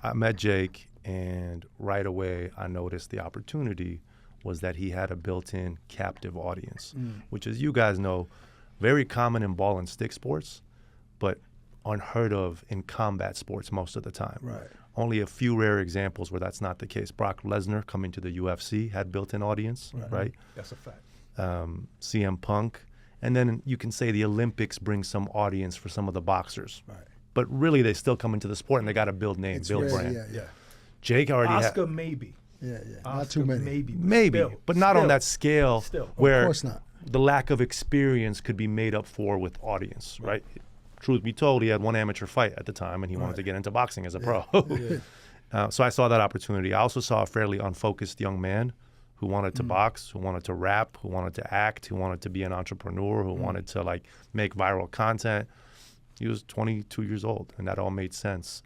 I met Jake, and right away I noticed the opportunity was that he had a built-in captive audience, which, as you guys know, very common in ball and stick sports, but unheard of in combat sports most of the time. Right. Only a few rare examples where that's not the case. Brock Lesnar coming to the UFC had built-in audience, right? That's a fact. CM Punk. And then you can say the Olympics bring some audience for some of the boxers. Right. But really, they still come into the sport, and they got to build name, build rare, brand. Yeah. Jake already Oscar maybe. Yeah. Oscar, Not too many. maybe, Still, but not still, on that scale Still. where Of course not. the lack of experience could be made up for with audience, right? Truth be told, he had one amateur fight at the time, and he wanted to get into boxing as a pro. So I saw that opportunity. I also saw a fairly unfocused young man who wanted to box, who wanted to rap, who wanted to act, who wanted to be an entrepreneur, who wanted to like make viral content. He was 22 years old, and that all made sense.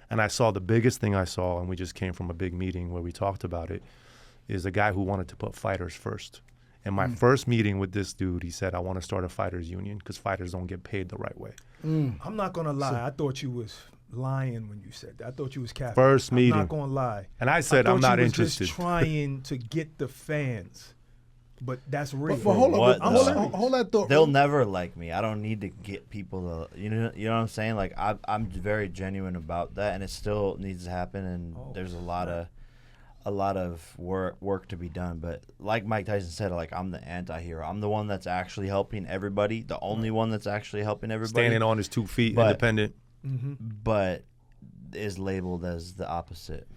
And I saw the biggest thing I saw, and we just came from a big meeting where we talked about it, is a guy who wanted to put fighters first. In my first meeting with this dude, he said, I want to start a fighters union because fighters don't get paid the right way. I'm not going to lie. I thought you was lying when you said that. I thought you was capping. First meeting. I'm not going to lie. And I said, I'm not interested. Just trying to get the fans. But that's real. But hold What, on, though? hold that thought. They'll never like me. I don't need to get people to, you know what I'm saying? Like I'm very genuine about that, and it still needs to happen. And there's a lot of work to be done. But like Mike Tyson said, like I'm the anti-hero. I'm the one that's actually helping everybody. The only one that's actually helping everybody. Standing on his 2 feet, But- independent. But is labeled as the opposite.